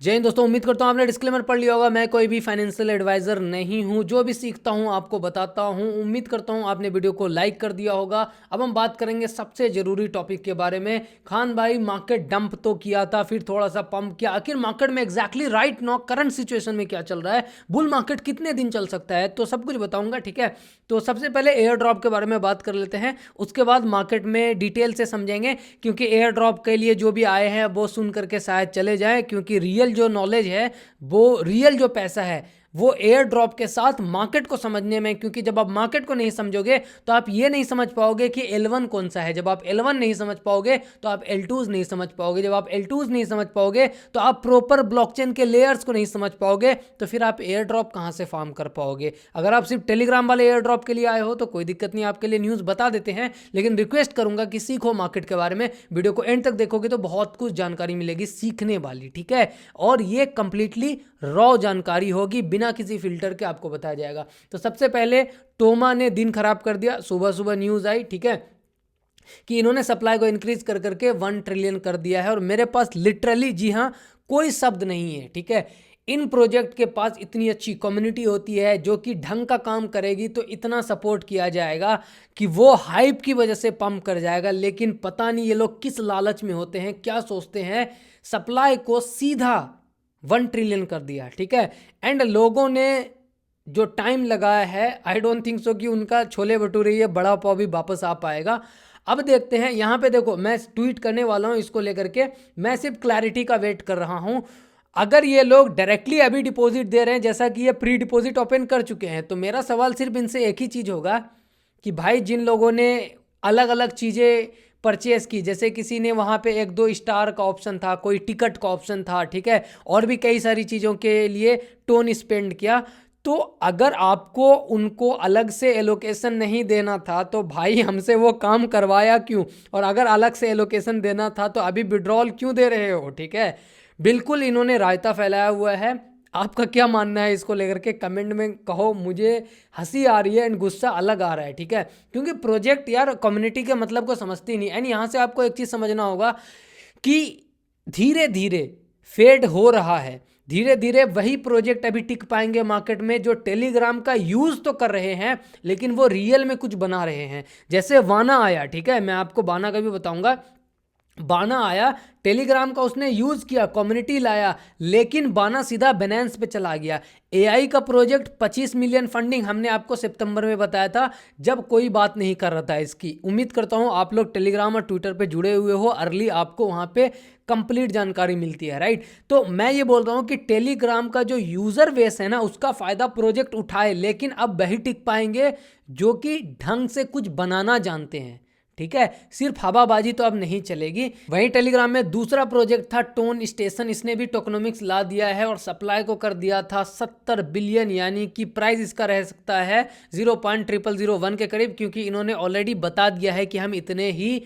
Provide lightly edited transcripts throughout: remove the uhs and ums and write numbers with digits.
जय हिंद दोस्तों, उम्मीद करता हूँ आपने डिस्क्लेमर पढ़ लिया होगा। मैं कोई भी फाइनेंशियल एडवाइजर नहीं हूँ, जो भी सीखता हूँ आपको बताता हूँ। उम्मीद करता हूँ आपने वीडियो को लाइक कर दिया होगा। अब हम बात करेंगे सबसे जरूरी टॉपिक के बारे में। खान भाई, मार्केट डंप तो किया था, फिर थोड़ा सा पंप किया। आखिर मार्केट में exactly right now current situation में क्या चल रहा है, बुल मार्केट कितने दिन चल सकता है, तो सब कुछ बताऊंगा। ठीक है, तो सबसे पहले एयर ड्रॉप के बारे में बात कर लेते हैं, उसके बाद मार्केट में डिटेल से समझेंगे। क्योंकि एयर ड्रॉप के लिए जो भी आए हैं वो सुन करके शायद चले जाएं, क्योंकि रियल जो नॉलेज है, वो रियल जो पैसा है वो एयर ड्रॉप के साथ मार्केट को समझने में। क्योंकि जब आप मार्केट को नहीं समझोगे तो आप ये नहीं समझ पाओगे कि L1 कौन सा है। जब आप L1 नहीं समझ पाओगे तो आप L2 नहीं समझ पाओगे। जब आप L2 नहीं समझ पाओगे तो आप प्रॉपर ब्लॉकचेन के लेयर्स को नहीं समझ पाओगे। तो फिर आप एयर ड्रॉप कहां से फार्म कर पाओगे। अगर आप सिर्फ टेलीग्राम वाले एयर ड्रॉप के लिए आए हो तो कोई दिक्कत नहीं, आपके लिए न्यूज़ बता देते हैं। लेकिन रिक्वेस्ट करूंगा कि सीखो मार्केट के बारे में। वीडियो को एंड तक देखोगे तो बहुत कुछ जानकारी मिलेगी सीखने वाली। ठीक है, और ये कंप्लीटली रॉ जानकारी होगी, बिना किसी फिल्टर के आपको बताया जाएगा। तो सबसे पहले टोमा ने दिन खराब कर दिया। सुबह सुबह न्यूज़ आई, ठीक है, कि इन्होंने सप्लाई को इंक्रीज कर करके 1 ट्रिलियन कर दिया है। और मेरे पास लिटरली, जी हाँ, कोई शब्द नहीं है। ठीक है, इन प्रोजेक्ट के पास इतनी अच्छी कम्युनिटी होती है जो कि ढंग का काम करेगी तो इतना सपोर्ट किया जाएगा कि वो हाइप की वजह से पंप कर जाएगा। लेकिन पता नहीं ये लोग किस लालच में होते हैं, क्या सोचते हैं, सप्लाई को सीधा 1 ट्रिलियन कर दिया। ठीक है, एंड लोगों ने जो टाइम लगाया है, आई डोंट थिंक सो कि उनका छोले भटूरे ये बड़ा पाव भी वापस आ पाएगा। अब देखते हैं, यहाँ पे देखो मैं ट्वीट करने वाला हूँ इसको लेकर के। मैं सिर्फ क्लैरिटी का वेट कर रहा हूँ। अगर ये लोग डायरेक्टली अभी डिपॉजिट दे रहे हैं जैसा कि ये प्री डिपॉजिट ओपन कर चुके हैं, तो मेरा सवाल सिर्फ इनसे एक ही चीज़ होगा कि भाई, जिन लोगों ने अलग अलग चीज़ें परचेस की, जैसे किसी ने वहाँ पे 1-2 स्टार का ऑप्शन था, कोई टिकट का ऑप्शन था, ठीक है, और भी कई सारी चीज़ों के लिए टोन स्पेंड किया, तो अगर आपको उनको अलग से एलोकेशन नहीं देना था तो भाई हमसे वो काम करवाया क्यों। और अगर अलग से एलोकेशन देना था तो अभी विड्रॉल क्यों दे रहे हो। ठीक है, बिल्कुल इन्होंने रायता फैलाया हुआ है। आपका क्या मानना है इसको लेकर के कमेंट में कहो। मुझे हंसी आ रही है एंड गुस्सा अलग आ रहा है। ठीक है, क्योंकि प्रोजेक्ट यार कम्युनिटी के मतलब को समझती नहीं। एंड यहाँ से आपको एक चीज़ समझना होगा कि धीरे धीरे फेड हो रहा है। धीरे धीरे वही प्रोजेक्ट अभी टिक पाएंगे मार्केट में जो टेलीग्राम का यूज़ तो कर रहे हैं लेकिन वो रियल में कुछ बना रहे हैं। जैसे वाना आया, ठीक है, मैं आपको वाना का भी बताऊंगा। बाना आया, टेलीग्राम का उसने यूज़ किया, कम्युनिटी लाया, लेकिन बाना सीधा बिनेंस पे चला गया। एआई का प्रोजेक्ट 25 मिलियन फंडिंग हमने आपको सितंबर में बताया था, जब कोई बात नहीं कर रहा था इसकी। उम्मीद करता हूँ आप लोग टेलीग्राम और ट्विटर पे जुड़े हुए हो, अर्ली आपको वहाँ पे कंप्लीट जानकारी मिलती है, राइट। तो मैं ये बोल रहा हूँ कि टेलीग्राम का जो यूज़र बेस है ना, उसका फ़ायदा प्रोजेक्ट उठाए, लेकिन अब वही टिक पाएंगे जो कि ढंग से कुछ बनाना जानते हैं। ठीक है, सिर्फ हवाबाजी तो अब नहीं चलेगी। वहीं टेलीग्राम में दूसरा प्रोजेक्ट था टोन स्टेशन, इसने भी टोकनोमिक्स ला दिया है और सप्लाई को कर दिया था 70 बिलियन, यानी कि प्राइस इसका रह सकता है 0.0001 के करीब, क्योंकि इन्होंने ऑलरेडी बता दिया है कि हम इतने ही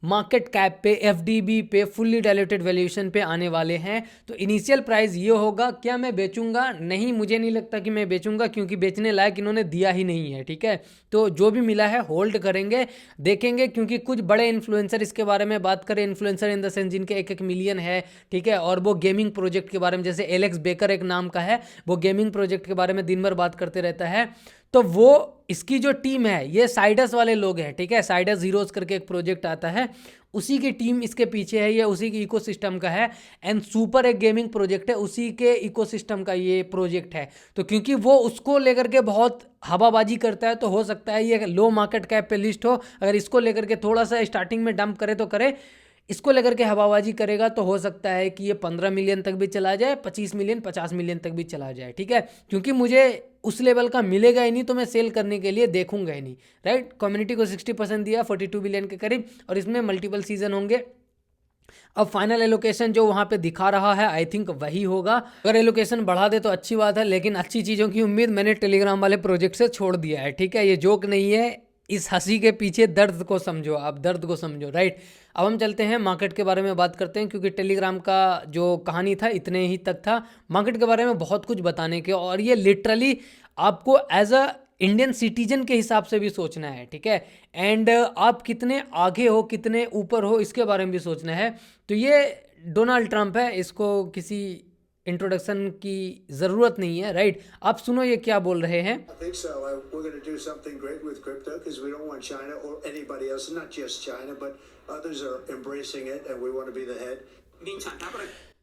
मार्केट कैप पे, एफडीबी पे, फुल्ली डायल्यूटेड वैल्यूएशन पे आने वाले हैं। तो इनिशियल प्राइस ये होगा। क्या मैं बेचूंगा? नहीं, मुझे नहीं लगता कि मैं बेचूंगा, क्योंकि बेचने लायक इन्होंने दिया ही नहीं है। ठीक है, तो जो भी मिला है होल्ड करेंगे, देखेंगे, क्योंकि कुछ बड़े इन्फ्लुएंसर, इसके बारे में बात करें, इन्फ्लुएंसर इन द सेंस जिनके 1-1 मिलियन है, ठीक है, और वो गेमिंग प्रोजेक्ट के बारे में, जैसे एलेक्स बेकर एक नाम का है, वो गेमिंग प्रोजेक्ट के बारे में दिन भर बात करते रहता है। तो वो, इसकी जो टीम है, ये साइडस वाले लोग हैं, ठीक है, साइडस हीरोज करके एक प्रोजेक्ट आता है, उसी की टीम इसके पीछे है, ये उसी के इकोसिस्टम का है। एंड सुपर एक गेमिंग प्रोजेक्ट है, उसी के इकोसिस्टम का ये प्रोजेक्ट है। तो क्योंकि वो उसको लेकर के बहुत हवाबाजी करता है, तो हो सकता है ये लो मार्केट कैप पे लिस्ट हो। अगर इसको लेकर के थोड़ा सा स्टार्टिंग में डंप करे तो करे, इसको लेकर के हवाबाजी करेगा तो हो सकता है कि ये 15 मिलियन तक भी चला जाए, 25 मिलियन, 50 मिलियन तक भी चला जाए। ठीक है, क्योंकि मुझे उस लेवल का मिलेगा ही नहीं तो मैं सेल करने के लिए देखूंगा ही नहीं, राइट। कम्युनिटी को 60% दिया, 42 बिलियन के करीब, और इसमें मल्टीपल सीजन होंगे। अब फाइनल एलोकेशन जो वहाँ पे दिखा रहा है, आई थिंक वही होगा। अगर एलोकेशन बढ़ा दे तो अच्छी बात है, लेकिन अच्छी चीज़ों की उम्मीद मैंने टेलीग्राम वाले प्रोजेक्ट से छोड़ दिया है। ठीक है, ये जोक नहीं है, इस हंसी के पीछे दर्द को समझो, आप दर्द को समझो, राइट। अब हम चलते हैं मार्केट के बारे में बात करते हैं, क्योंकि टेलीग्राम का जो कहानी था इतने ही तक था। मार्केट के बारे में बहुत कुछ बताने के, और ये लिटरली आपको एज अ इंडियन सिटीजन के हिसाब से भी सोचना है। ठीक है, एंड आप कितने आगे हो, कितने ऊपर हो, इसके बारे में भी सोचना है। तो ये डोनाल्ड ट्रंप है, इसको किसी इंट्रोडक्शन की ज़रूरत नहीं है, राइट? आप सुनो ये क्या बोल रहे हैं। I think so. We're going to do something great with crypto because we don't want China or anybody else, not just China, but others are embracing it and we want to be the head.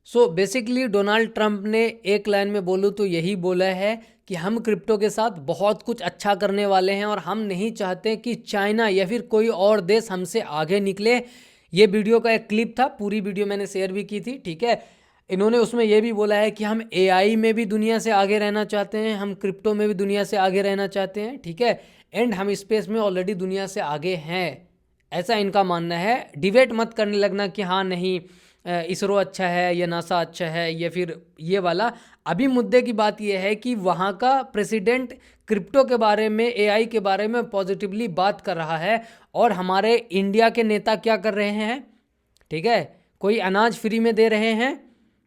So basically Donald Trump ने एक line में बोलूँ तो यही बोला है कि हम क्रिप्टो के साथ बहुत कुछ अच्छा करने वाले हैं और हम नहीं चाहते कि चाइना या फिर कोई और देश हमसे आगे निकले। ये वीडियो का एक क्लिप था, पूरी वीडियो मैंने शेयर भी की थी, ठीक है। इन्होंने उसमें यह भी बोला है कि हम एआई में भी दुनिया से आगे रहना चाहते हैं, हम क्रिप्टो में भी दुनिया से आगे रहना चाहते हैं, ठीक है। एंड हम स्पेस में ऑलरेडी दुनिया से आगे हैं, ऐसा इनका मानना है। डिबेट मत करने लगना कि हाँ नहीं इसरो अच्छा है या नासा अच्छा है या फिर ये वाला। अभी मुद्दे की बात यह है कि वहाँ का प्रेसिडेंट क्रिप्टो के बारे में, एआई के बारे में पॉजिटिवली बात कर रहा है और हमारे इंडिया के नेता क्या कर रहे हैं, ठीक है। कोई अनाज फ्री में दे रहे हैं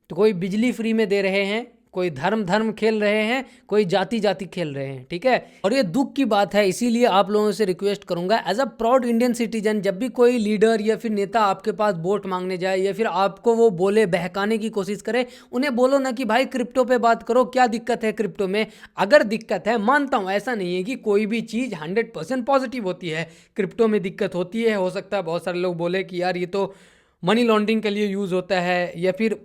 तो कोई बिजली फ्री में दे रहे हैं, कोई धर्म खेल रहे हैं, कोई जाति खेल रहे हैं, ठीक है। और ये दुख की बात है, इसीलिए आप लोगों से रिक्वेस्ट करूंगा as a proud Indian citizen, जब भी कोई लीडर या फिर नेता आपके पास वोट मांगने जाए या फिर आपको वो बोले, बहकाने की कोशिश करे, उन्हें बोलो ना कि भाई क्रिप्टो पे बात करो, क्या दिक्कत है क्रिप्टो में। अगर दिक्कत है, मानता हूँ, ऐसा नहीं है कि कोई भी चीज़ 100% पॉजिटिव होती है, क्रिप्टो में दिक्कत होती है। हो सकता है बहुत सारे लोग बोले कि यार ये तो मनी लॉन्ड्रिंग के लिए यूज़ होता है या फिर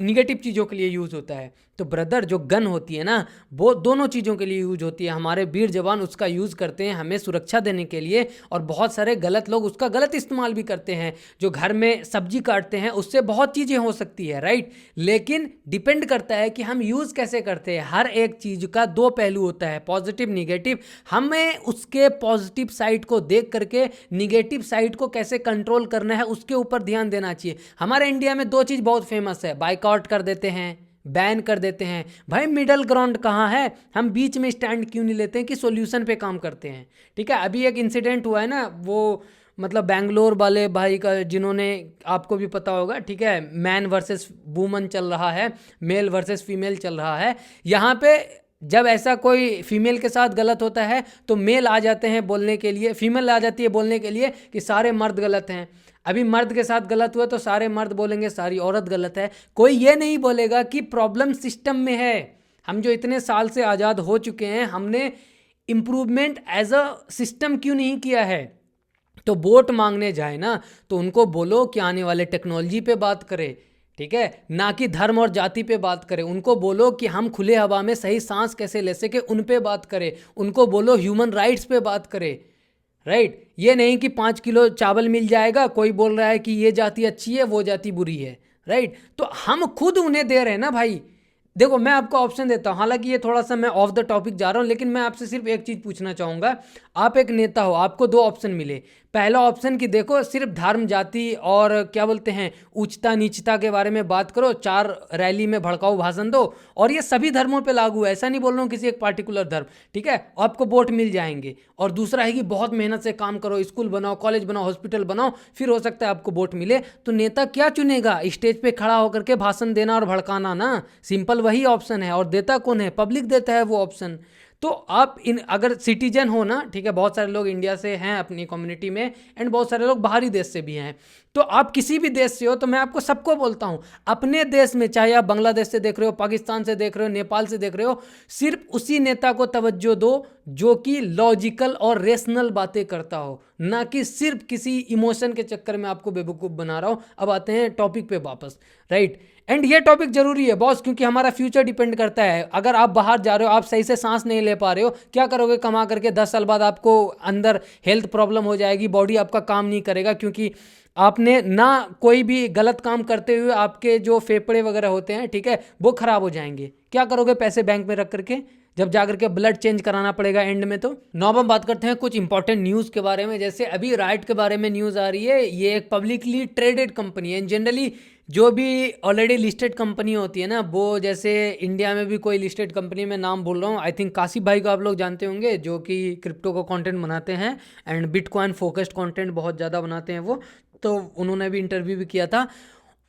निगेटिव चीज़ों के लिए यूज़ होता है। तो ब्रदर, जो गन होती है ना, वो दोनों चीज़ों के लिए यूज होती है। हमारे वीर जवान उसका यूज़ करते हैं हमें सुरक्षा देने के लिए, और बहुत सारे गलत लोग उसका गलत इस्तेमाल भी करते हैं। जो घर में सब्जी काटते हैं उससे बहुत चीज़ें हो सकती है, राइट। लेकिन डिपेंड करता है कि हम यूज़ कैसे करते हैं। हर एक चीज़ का दो पहलू होता है, पॉजिटिव निगेटिव। हमें उसके पॉजिटिव साइड को देख करके निगेटिव साइड को कैसे कंट्रोल करना है उसके ऊपर ध्यान देना चाहिए। हमारे इंडिया में दो चीज़ बहुत फेमस है, बाइकआउट कर देते हैं, बैन कर देते हैं। भाई मिडल ग्राउंड कहाँ है? हम बीच में स्टैंड क्यों नहीं लेते हैं कि सॉल्यूशन पे काम करते हैं, ठीक है। अभी एक इंसिडेंट हुआ है ना, वो मतलब बैंगलोर वाले भाई का, जिन्होंने, आपको भी पता होगा, ठीक है, मैन वर्सेस वुमन चल रहा है, मेल वर्सेस फीमेल चल रहा है। यहाँ पे जब ऐसा कोई फीमेल के साथ गलत होता है तो मेल आ जाते हैं बोलने के लिए, फीमेल आ जाती है बोलने के लिए कि सारे मर्द गलत हैं। अभी मर्द के साथ गलत हुआ तो सारे मर्द बोलेंगे सारी औरत गलत है। कोई ये नहीं बोलेगा कि प्रॉब्लम सिस्टम में है। हम जो इतने साल से आज़ाद हो चुके हैं, हमने इम्प्रूवमेंट एज अ सिस्टम क्यों नहीं किया है? तो वोट मांगने जाए ना तो उनको बोलो कि आने वाले टेक्नोलॉजी पे बात करें, ठीक है, ना कि धर्म और जाति पे बात करें। उनको बोलो कि हम खुले हवा में सही सांस कैसे ले सके, उन पे बात करें। उनको बोलो ह्यूमन राइट्स पे बात करें, राइट। ये नहीं कि 5 किलो चावल मिल जाएगा, कोई बोल रहा है कि ये जाति अच्छी है वो जाति बुरी है, राइट। तो हम खुद उन्हें दे रहे हैं ना भाई। देखो मैं आपको ऑप्शन देता हूँ, हालांकि ये थोड़ा सा मैं ऑफ द टॉपिक जा रहा हूँ, लेकिन मैं आपसे सिर्फ एक चीज़ पूछना चाहूँगा। आप एक नेता हो, आपको दो ऑप्शन मिले। पहला ऑप्शन कि देखो सिर्फ धर्म जाति और क्या बोलते हैं उच्चता नीचता के बारे में बात करो, 4 रैली में भड़काऊ भाषण दो, और ये सभी धर्मों पे लागू है, ऐसा नहीं बोल रहा हूँ किसी एक पार्टिकुलर धर्म, ठीक है, आपको वोट मिल जाएंगे। और दूसरा है कि बहुत मेहनत से काम करो, स्कूल बनाओ, कॉलेज बनाओ, हॉस्पिटल बनाओ, फिर हो सकता है आपको वोट मिले। तो नेता क्या चुनेगा? स्टेज पे खड़ा होकर के भाषण देना और भड़काना ना, सिंपल वही ऑप्शन है। और देता कौन है? पब्लिक देता है वो ऑप्शन। तो आप अगर सिटीजन हो ना, ठीक है, बहुत सारे लोग इंडिया से हैं अपनी कम्युनिटी में, एंड बहुत सारे लोग बाहरी देश से भी हैं। तो आप किसी भी देश से हो, तो मैं आपको सबको बोलता हूं, अपने देश में, चाहे आप बांग्लादेश से देख रहे हो, पाकिस्तान से देख रहे हो, नेपाल से देख रहे हो, सिर्फ उसी नेता को तवज्जो दो जो कि लॉजिकल और रेशनल बातें करता हो, ना कि सिर्फ किसी इमोशन के चक्कर में आपको बेवकूफ़ बना रहा हो। अब आते हैं टॉपिक पे वापस, राइट। एंड ये टॉपिक जरूरी है बॉस, क्योंकि हमारा फ्यूचर डिपेंड करता है। अगर आप बाहर जा रहे हो, आप सही से सांस नहीं ले पा रहे हो, क्या करोगे कमा करके? 10 साल बाद आपको अंदर हेल्थ प्रॉब्लम हो जाएगी, बॉडी आपका काम नहीं करेगा, क्योंकि आपने ना कोई भी गलत काम करते हुए आपके जो फेफड़े वगैरह होते हैं, ठीक है, वो खराब हो जाएंगे। क्या करोगे पैसे बैंक में रख करके, जब जाकर के ब्लड चेंज कराना पड़ेगा एंड में? तो नौ हम बात करते हैं कुछ इंपॉर्टेंट न्यूज़ के बारे में। जैसे अभी राइट के बारे में न्यूज़ आ रही है, ये एक पब्लिकली ट्रेडेड कंपनी है। जनरली जो भी ऑलरेडी लिस्टेड कंपनी होती है ना, वो जैसे इंडिया में भी कोई लिस्टेड कंपनी में नाम बोल रहा हूँ, आई थिंक काशिफ भाई को आप लोग जानते होंगे, जो कि क्रिप्टो का कंटेंट बनाते हैं एंड बिटकॉइन फोकस्ड कंटेंट बहुत ज़्यादा बनाते हैं वो। तो उन्होंने भी इंटरव्यू भी किया था।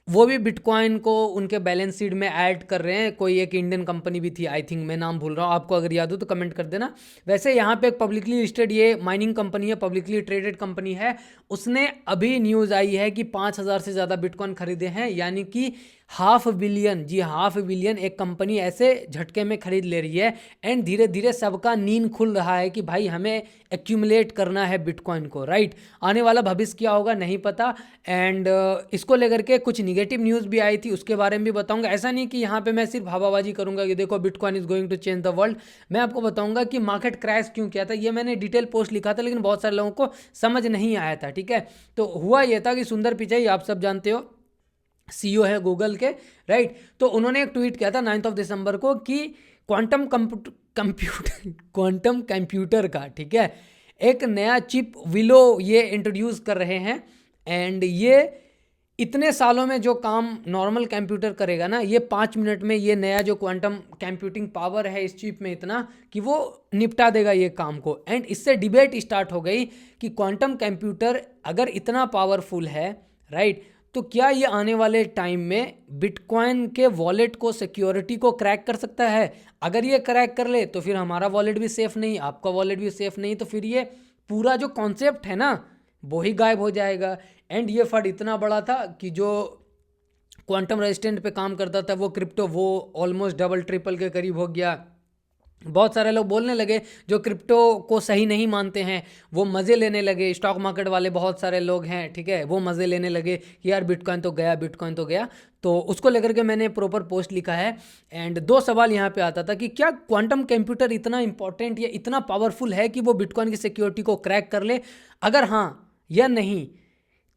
वो भी बिटकॉइन को उनके बैलेंस शीट में ऐड कर रहे हैं। कोई एक इंडियन कंपनी भी थी, आई थिंक, मैं नाम भूल रहा हूँ, आपको अगर याद हो तो कमेंट कर देना। वैसे यहाँ पे एक पब्लिकली लिस्टेड ये माइनिंग कंपनी है, पब्लिकली ट्रेडेड कंपनी है, उसने अभी न्यूज़ आई है कि 5,000 से ज़्यादा बिटकॉइन खरीदे हैं, यानी कि 500 मिलियन, जी 500 मिलियन एक कंपनी ऐसे झटके में खरीद ले रही है। एंड धीरे धीरे सबका नींद खुल रहा है कि भाई हमें एक्यूमुलेट करना है बिटकॉइन को, राइट। आने वाला भविष्य क्या होगा नहीं पता। एंड इसको लेकर के कुछ निगेटिव न्यूज़ भी आई थी, उसके बारे में भी बताऊंगा। ऐसा नहीं कि यहाँ पे मैं सिर्फ हवाबाजी करूंगा कि देखो bitcoin is going to change the world. मैं आपको बताऊंगा कि मार्केट क्रैश क्यों किया था। ये मैंने डिटेल पोस्ट लिखा था, लेकिन बहुत सारे लोगों को समझ नहीं आया था, ठीक है। तो हुआ ये था कि सुंदर पिचाई, आप सब जानते हो, सीईओ है गूगल के, राइट। तो उन्होंने एक ट्वीट किया था 9 दिसंबर को कि क्वांटम कंप्यूटर का, ठीक है, एक नया चिप विलो ये इंट्रोड्यूस कर रहे हैं। एंड ये इतने सालों में जो काम नॉर्मल कंप्यूटर करेगा ना, ये 5 मिनट में ये नया जो क्वांटम कंप्यूटिंग पावर है इस चिप में इतना कि वो निपटा देगा ये काम को। एंड इससे डिबेट स्टार्ट हो गई कि क्वांटम कंप्यूटर अगर इतना पावरफुल है, राइट, तो क्या ये आने वाले टाइम में बिटकॉइन के वॉलेट को, सिक्योरिटी को क्रैक कर सकता है। अगर ये क्रैक कर ले तो फिर हमारा वॉलेट भी सेफ नहीं, आपका वॉलेट भी सेफ नहीं, तो फिर ये पूरा जो कॉन्सेप्ट है ना वो ही गायब हो जाएगा। एंड ये फंड इतना बड़ा था कि जो क्वांटम रेजिस्टेंट पे काम करता था वो क्रिप्टो, वो ऑलमोस्ट डबल ट्रिपल के करीब हो गया। बहुत सारे लोग बोलने लगे जो क्रिप्टो को सही नहीं मानते हैं, वो मज़े लेने लगे। स्टॉक मार्केट वाले बहुत सारे लोग हैं, ठीक है, वो मज़े लेने लगे कि यार बिटकॉइन तो गया, बिटकॉइन तो गया। तो उसको लेकर के मैंने प्रॉपर पोस्ट लिखा है। एंड 2 सवाल यहाँ पे आता था कि क्या क्वांटम कंप्यूटर इतना इंपॉर्टेंट या इतना पावरफुल है कि वो बिटकॉइन की सिक्योरिटी को क्रैक कर ले। अगर हाँ या नहीं,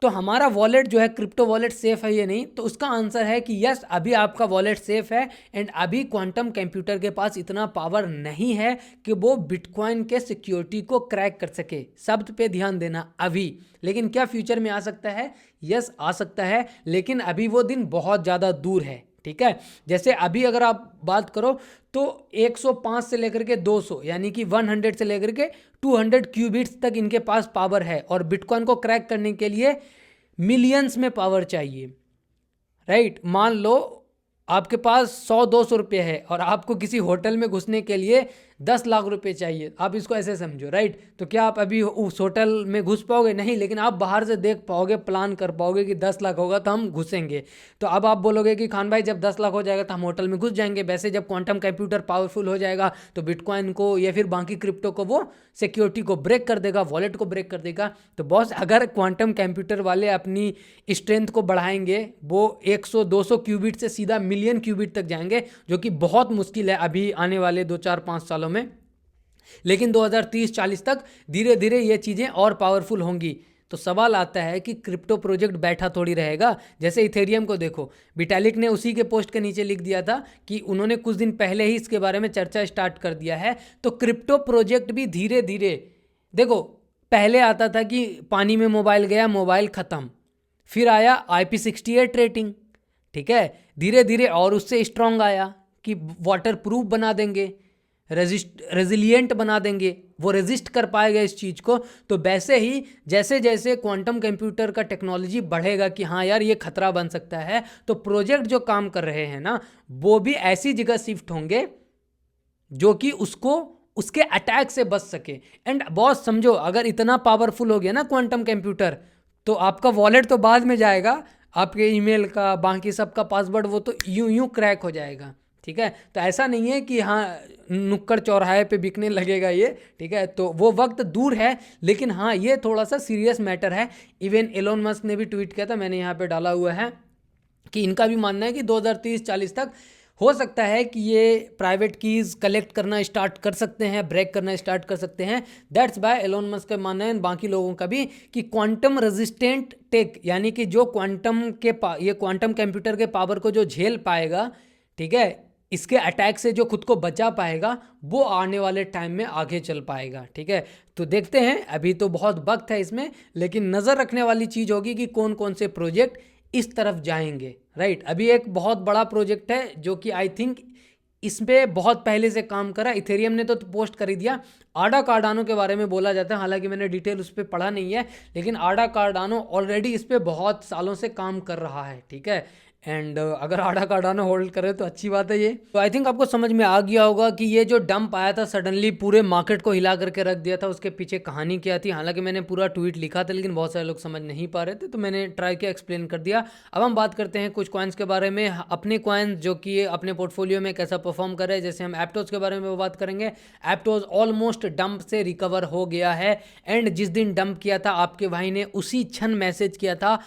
तो हमारा वॉलेट जो है क्रिप्टो वॉलेट सेफ है या नहीं, तो उसका आंसर है कि यस, अभी आपका वॉलेट सेफ है। एंड अभी क्वांटम कंप्यूटर के पास इतना पावर नहीं है कि वो बिटकॉइन के सिक्योरिटी को क्रैक कर सके। शब्द पे ध्यान देना, अभी। लेकिन क्या फ्यूचर में आ सकता है? यस, आ सकता है, लेकिन अभी वो दिन बहुत ज़्यादा दूर है, ठीक है। जैसे अभी अगर आप बात करो तो 105 से लेकर के 200 यानी कि 100 से लेकर के 200 क्यूबिट्स तक इनके पास पावर है, और बिटकॉइन को क्रैक करने के लिए मिलियंस में पावर चाहिए, राइट। मान लो आपके पास 100-200 रुपये है और आपको किसी होटल में घुसने के लिए 10 लाख रुपए चाहिए, आप इसको ऐसे समझो, राइट। तो क्या आप अभी उस होटल में घुस पाओगे? नहीं, लेकिन आप बाहर से देख पाओगे, प्लान कर पाओगे कि 10 लाख होगा तो हम घुसेंगे। तो अब आप बोलोगे कि खान भाई जब 10 लाख हो जाएगा तो हम होटल में घुस जाएंगे। वैसे जब क्वांटम कंप्यूटर पावरफुल हो जाएगा तो बिटकॉइन को या फिर बाकी क्रिप्टो को वो सिक्योरिटी को ब्रेक कर देगा, वॉलेट को ब्रेक कर देगा। तो बॉस, अगर क्वांटम कंप्यूटर वाले अपनी स्ट्रेंथ को बढ़ाएंगे, वो 100-200 क्यूबिट से सीधा मिलियन क्यूबिट तक जाएंगे, जो कि बहुत मुश्किल है अभी आने वाले 2-4-5 सालों में। लेकिन 2030-40 तक धीरे धीरे ये चीज़ें और पावरफुल होंगी। तो सवाल आता है कि क्रिप्टो प्रोजेक्ट बैठा थोड़ी रहेगा। जैसे इथेरियम को देखो, विटालिक ने उसी के पोस्ट के नीचे लिख दिया था कि उन्होंने कुछ दिन पहले ही इसके बारे में चर्चा स्टार्ट कर दिया है। तो क्रिप्टो प्रोजेक्ट भी धीरे धीरे, देखो, पहले आता था कि पानी में मोबाइल गया, मोबाइल ख़त्म, फिर आया IP68 रेटिंग, ठीक है, धीरे धीरे और उससे स्ट्रॉन्ग आया कि वाटर प्रूफ बना देंगे, रेजिलिएंट बना देंगे, वो रेजिस्ट कर पाएगा इस चीज़ को। तो वैसे ही जैसे जैसे क्वांटम कंप्यूटर का टेक्नोलॉजी बढ़ेगा कि हाँ यार ये खतरा बन सकता है, तो प्रोजेक्ट जो काम कर रहे हैं ना, वो भी ऐसी जगह शिफ्ट होंगे जो कि उसको उसके अटैक से बच सके। एंड बॉस समझो, अगर इतना पावरफुल हो गया ना क्वांटम कंप्यूटर, तो आपका वॉलेट तो बाद में जाएगा, आपके ईमेल का, बाकी सबका पासवर्ड वो तो यूं क्रैक हो जाएगा, ठीक है। तो ऐसा नहीं है कि हाँ नुक्कड़ चौराहे पे बिकने लगेगा ये, ठीक है। तो वो वक्त दूर है, लेकिन हाँ ये थोड़ा सा सीरियस मैटर है। इवन एलोन मस्क ने भी ट्वीट किया था, मैंने यहाँ पे डाला हुआ है, कि इनका भी मानना है कि 2030-40 तक हो सकता है कि ये प्राइवेट कीज़ कलेक्ट करना स्टार्ट कर सकते हैं, ब्रेक करना स्टार्ट कर सकते हैं। दैट्स बाय एलोन मस्क का मानना है, बाकी लोगों का भी, कि क्वांटम रेजिस्टेंट टेक, यानी कि जो क्वांटम के ये क्वांटम कंप्यूटर के पावर को जो झेल पाएगा, ठीक है, इसके अटैक से जो खुद को बचा पाएगा, वो आने वाले टाइम में आगे चल पाएगा, ठीक है। तो देखते हैं, अभी तो बहुत वक्त है इसमें, लेकिन नज़र रखने वाली चीज़ होगी कि कौन कौन से प्रोजेक्ट इस तरफ जाएंगे, राइट। अभी एक बहुत बड़ा प्रोजेक्ट है जो कि आई थिंक इस पे बहुत पहले से काम करा। इथेरियम ने तो पोस्ट कर ही दिया। आडा कार्डानो के बारे में बोला जाता है, हालांकि मैंने डिटेल उस पर पढ़ा नहीं है, लेकिन आडा कार्डानो ऑलरेडी इस पे बहुत सालों से काम कर रहा है, ठीक है। एंड अगर आडा कार्डानो होल्ड करे तो अच्छी बात है ये। तो आई थिंक आपको समझ में आ गया होगा कि ये जो डंप आया था सडनली पूरे मार्केट को हिला करके रख दिया था, उसके पीछे कहानी क्या थी। हालांकि मैंने पूरा ट्वीट लिखा था, लेकिन बहुत सारे लोग समझ नहीं पा रहे थे, तो मैंने ट्राई किया एक्सप्लेन कर दिया। अब हम बात करते हैं कुछ कॉइन्स के बारे में, अपने कॉइन्स जो कि अपने पोर्टफोलियो में कैसा परफॉर्म कर रहे हैं। जैसे हम एप्टोज के बारे में बात करेंगे। एप्टोज ऑलमोस्ट डंप से रिकवर हो गया है, एंड जिस दिन डंप किया था आपके भाई ने उसी क्षण मैसेज किया था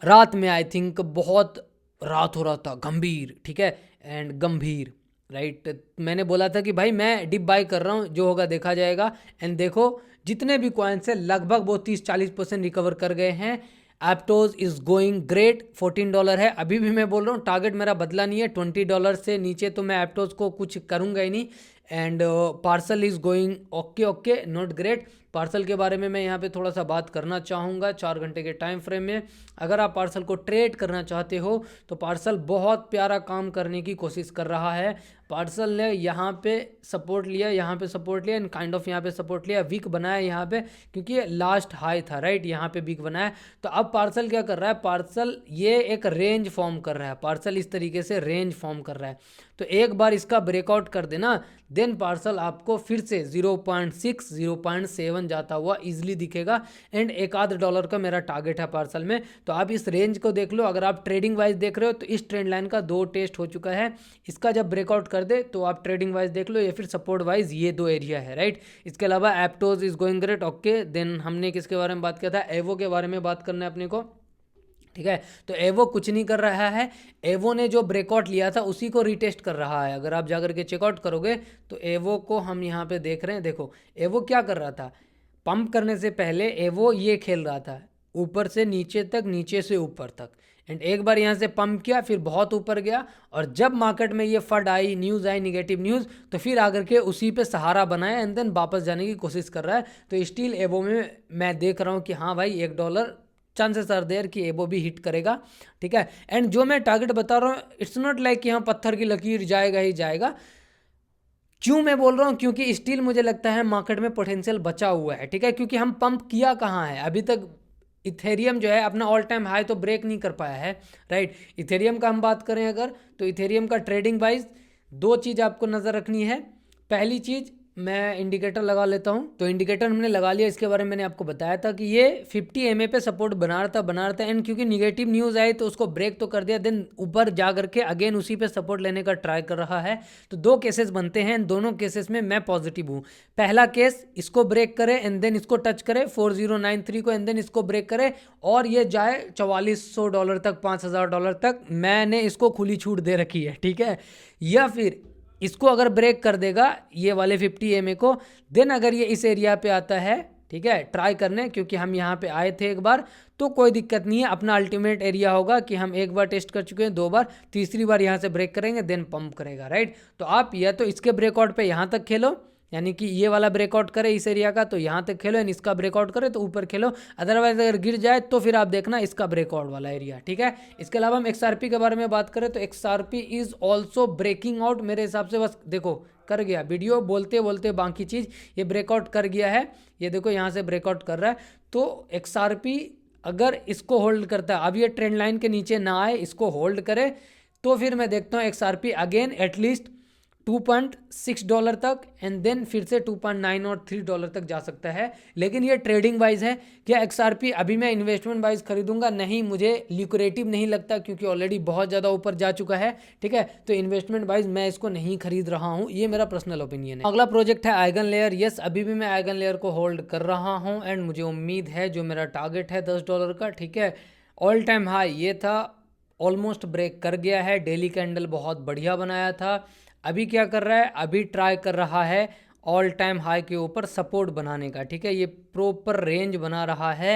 रात में, आई थिंक बहुत रात हो रहा था, गंभीर, ठीक है, एंड गंभीर, राइट। मैंने बोला था कि भाई मैं डिप बाय कर रहा हूँ, जो होगा देखा जाएगा। एंड देखो जितने भी कॉइन्स है लगभग वो 30-40% रिकवर कर गए हैं। एप्टोज इज गोइंग ग्रेट। $14 है, अभी भी मैं बोल रहा हूँ टारगेट मेरा बदला नहीं है। $20 से नीचे तो मैं एप्टोज को कुछ करूँगा ही नहीं। And parcel is going okay not great. Parcel के बारे में मैं यहाँ पे थोड़ा सा बात करना चाहूँगा 4 घंटे के टाइम फ्रेम में। अगर आप पार्सल को ट्रेड करना चाहते हो तो पार्सल बहुत प्यारा काम करने की कोशिश कर रहा है। पार्सल ने यहाँ पे सपोर्ट लिया, यहाँ पे सपोर्ट लिया, एंड काइंड ऑफ यहाँ पे सपोर्ट लिया, वीक बनाया यहाँ पे, क्योंकि ये लास्ट हाई था, राइट। यहाँ पे वीक बनाया। तो अब पार्सल क्या कर रहा है, पार्सल ये एक रेंज फॉर्म कर रहा है। पार्सल इस तरीके से रेंज फॉर्म कर रहा है। तो एक बार इसका ब्रेकआउट कर देना, देन पार्सल आपको फिर से 0.6 0.7 जाता हुआ इजीली दिखेगा। एंड $1 का मेरा टारगेट है पार्सल में। तो आप इस रेंज को देख लो। अगर आप ट्रेडिंग वाइज देख रहे हो तो इस ट्रेंड लाइन का 2 टेस्ट हो चुका है। इसका जब ब्रेकआउट कर दे तो आप ट्रेडिंग वाइज देख लो, या फिर सपोर्ट वाइज, ये 2 एरिया है, राइट। इसके अलावा एप्टोज is going great, okay. Then हमने किसके बारे में बात किया था, एवो के बारे में बात करना है अपने को, ठीक है। तो एवो कुछ नहीं कर रहा है। एवो ने जो ब्रेकआउट लिया था उसी को रिटेस्ट कर रहा है। अगर आप जाकर के चेकआउट करोगे तो एवो को हम यहाँ पे देख रहे हैं। देखो एवो क्या कर रहा था, पंप करने से पहले एवो ये खेल रहा था, ऊपर से नीचे तक, नीचे से ऊपर तक। एंड एक बार यहाँ से पंप किया, फिर बहुत ऊपर गया, और जब मार्केट में ये फड आई, न्यूज़ आई, निगेटिव न्यूज़, तो फिर आकर के उसी पे सहारा बनाया, एंड देन वापस जाने की कोशिश कर रहा है। तो स्टील एवो में मैं देख रहा हूँ कि हाँ भाई $1 चांसेस आर देयर कि एवो भी हिट करेगा, ठीक है। एंड जो मैं टारगेट बता रहा हूँ, इट्स नॉट लाइक कि हाँ पत्थर की लकीर जाएगा ही जाएगा। क्यों मैं बोल रहा हूँ, क्योंकि स्टिल मुझे लगता है मार्केट में पोटेंशियल बचा हुआ है, ठीक है। क्योंकि हम पंप किया कहाँ है अभी तक, इथेरियम जो है अपना ऑल टाइम हाई तो ब्रेक नहीं कर पाया है, राइट। इथेरियम का हम बात करें अगर, तो इथेरियम का ट्रेडिंग वाइज 2 चीज़ आपको नज़र रखनी है। पहली चीज़, मैं इंडिकेटर लगा लेता हूं। तो इंडिकेटर हमने लगा लिया, इसके बारे में मैंने आपको बताया था कि ये 50 MA पे सपोर्ट बना रहा था, एंड क्योंकि निगेटिव न्यूज़ आई तो उसको ब्रेक तो कर दिया, देन ऊपर जा करके अगेन उसी पे सपोर्ट लेने का ट्राई कर रहा है। तो 2 केसेस बनते हैं, दोनों केसेस में मैं पॉजिटिव हूँ। पहला केस, इसको ब्रेक करे एंड देन इसको टच करे 4093 को, एंड देन इसको ब्रेक करे और ये जाए $4400 तक, $5000 तक, मैंने इसको खुली छूट दे रखी है, ठीक है। या फिर इसको अगर ब्रेक कर देगा ये वाले 50 MA को, देन अगर ये इस एरिया पे आता है, ठीक है, ट्राई करने, क्योंकि हम यहाँ पे आए थे एक बार, तो कोई दिक्कत नहीं है। अपना अल्टीमेट एरिया होगा कि हम एक बार टेस्ट कर चुके हैं, 2 बार, तीसरी बार यहाँ से ब्रेक करेंगे, देन पंप करेगा, राइट। तो आप या तो इसके ब्रेकआउट पे यहाँ तक खेलो, यानी कि ये वाला ब्रेकआउट करे इस एरिया का तो यहाँ तक खेलो, एंड इसका ब्रेकआउट करे तो ऊपर खेलो। अदरवाइज अगर गिर जाए तो फिर आप देखना इसका ब्रेकआउट वाला एरिया, ठीक है। इसके अलावा हम XRP के बारे में बात करें तो XRP is also breaking out मेरे हिसाब से। बस देखो कर गया, वीडियो बोलते बोलते बाकी चीज़, ये ब्रेकआउट कर गया है, ये देखो यहाँ से ब्रेकआउट कर रहा है। तो XRP अगर इसको होल्ड करता है, अब ये ट्रेंड लाइन के नीचे ना आए, इसको होल्ड करे, तो फिर मैं देखता हूँ XRP अगेन एटलीस्ट $2.6 तक, एंड देन फिर से 2.9 और $3 तक जा सकता है। लेकिन ये ट्रेडिंग वाइज है। क्या XRP अभी मैं इन्वेस्टमेंट वाइज खरीदूंगा? नहीं, मुझे ल्यूक्रेटिव नहीं लगता, क्योंकि ऑलरेडी बहुत ज़्यादा ऊपर जा चुका है, ठीक है। तो इन्वेस्टमेंट वाइज मैं इसको नहीं खरीद रहा हूँ, ये मेरा पर्सनल ओपिनियन है। अगला प्रोजेक्ट है आइगन लेयर। यस, अभी भी मैं आइगन लेयर को होल्ड कर रहा हूँ, एंड मुझे उम्मीद है जो मेरा टारगेट है $10 का, ठीक है, ऑल टाइम हाई ये था, ऑलमोस्ट ब्रेक कर गया है। डेली कैंडल बहुत बढ़िया बनाया था। अभी क्या कर रहा है, अभी ट्राई कर रहा है ऑल टाइम हाई के ऊपर सपोर्ट बनाने का, ठीक है। ये प्रॉपर रेंज बना रहा है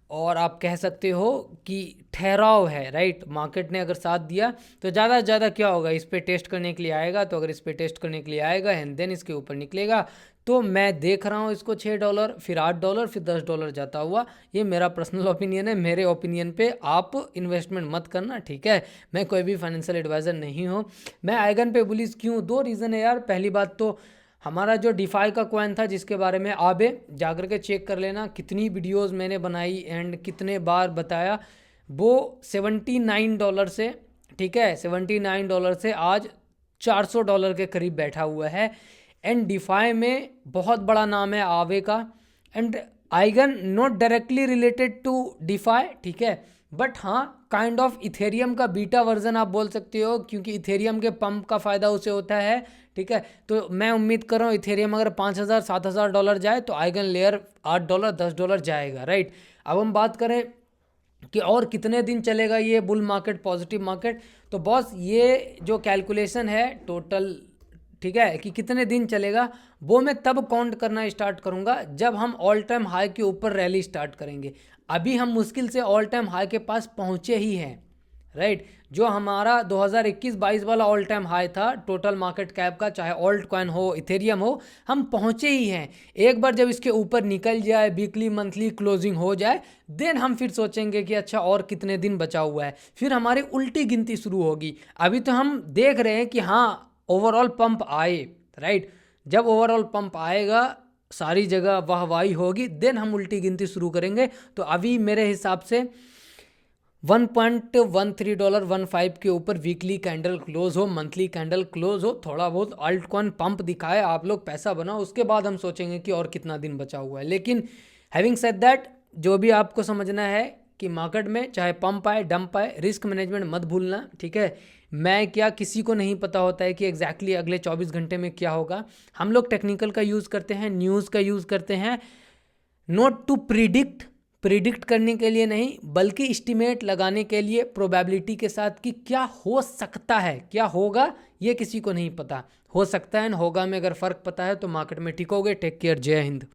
और आप कह सकते हो कि ठहराव है, राइट। मार्केट ने अगर साथ दिया तो ज़्यादा से ज़्यादा क्या होगा, इस पे टेस्ट करने के लिए आएगा। तो अगर इस पे टेस्ट करने के लिए आएगा एंड देन इसके ऊपर निकलेगा, तो मैं देख रहा हूँ इसको $6, फिर $8, फिर $10 जाता हुआ। ये मेरा पर्सनल ओपिनियन है। मेरे ओपिनियन पे आप इन्वेस्टमेंट मत करना, ठीक है। मैं कोई भी फाइनेंशियल एडवाइज़र नहीं हूँ। मैं आइगन पे बुलिश क्यों, 2 रीज़न है यार। पहली बात तो हमारा जो डिफाई का कॉइन था, जिसके बारे में आबे जाकर के चेक कर लेना, कितनी वीडियोस मैंने बनाई एंड कितने बार बताया। वो $79 से, ठीक है, $79 से आज $400 के करीब बैठा हुआ है। एंड डिफाई में बहुत बड़ा नाम है आवे का। And Eigen not directly related to DeFi, ठीक है, बट हाँ काइंड ऑफ इथेरियम का बीटा वर्जन आप बोल सकते हो, क्योंकि इथेरियम के पंप का फ़ायदा उसे होता है, ठीक है। तो मैं उम्मीद कर रहा हूँ इथेरियम अगर $5,000-7,000 जाए तो आइगन लेयर $8-10 जाएगा, राइट। अब हम बात करें कि और कितने दिन चलेगा ये बुल मार्केट, पॉजिटिव मार्केट। तो बॉस ये जो कैलकुलेशन है टोटल, ठीक है, कि कितने दिन चलेगा, वो मैं तब काउंट करना स्टार्ट करूंगा जब हम ऑल टाइम हाई के ऊपर रैली स्टार्ट करेंगे। अभी हम मुश्किल से ऑल टाइम हाई के पास पहुंचे ही हैं, राइट। जो हमारा 2021-22 वाला ऑल टाइम हाई था टोटल मार्केट कैप का, चाहे ऑल्ट कॉइन हो, इथेरियम हो, हम पहुंचे ही हैं। एक बार जब इसके ऊपर निकल जाए, वीकली मंथली क्लोजिंग हो जाए, देन हम फिर सोचेंगे कि अच्छा और कितने दिन बचा हुआ है, फिर हमारी उल्टी गिनती शुरू होगी। अभी तो हम देख रहे हैं कि हाँ ओवरऑल पंप आए, राइट। जब ओवरऑल पंप आएगा, सारी जगह वाहवाही होगी, देन हम उल्टी गिनती शुरू करेंगे। तो अभी मेरे हिसाब से $1.13-15 के ऊपर वीकली कैंडल क्लोज हो, मंथली कैंडल क्लोज हो, थोड़ा बहुत अल्ट कॉइन पंप दिखाए, आप लोग पैसा बनाओ, उसके बाद हम सोचेंगे कि और कितना दिन बचा हुआ है। लेकिन हैविंग सेड दैट, जो भी आपको समझना है कि मार्केट में चाहे पंप आए डंप आए, रिस्क मैनेजमेंट मत भूलना, ठीक है। मैं क्या, किसी को नहीं पता होता है कि एग्जैक्टली अगले 24 घंटे में क्या होगा। हम लोग टेक्निकल का यूज़ करते हैं, न्यूज़ का यूज़ करते हैं, नॉट टू प्रिडिक्ट करने के लिए नहीं, बल्कि एस्टिमेट लगाने के लिए प्रोबेबिलिटी के साथ कि क्या हो सकता है, क्या होगा ये किसी को नहीं पता। हो सकता है न होगा में अगर फ़र्क पता है तो मार्केट में टिकोगे। टेक केयर, जय हिंद।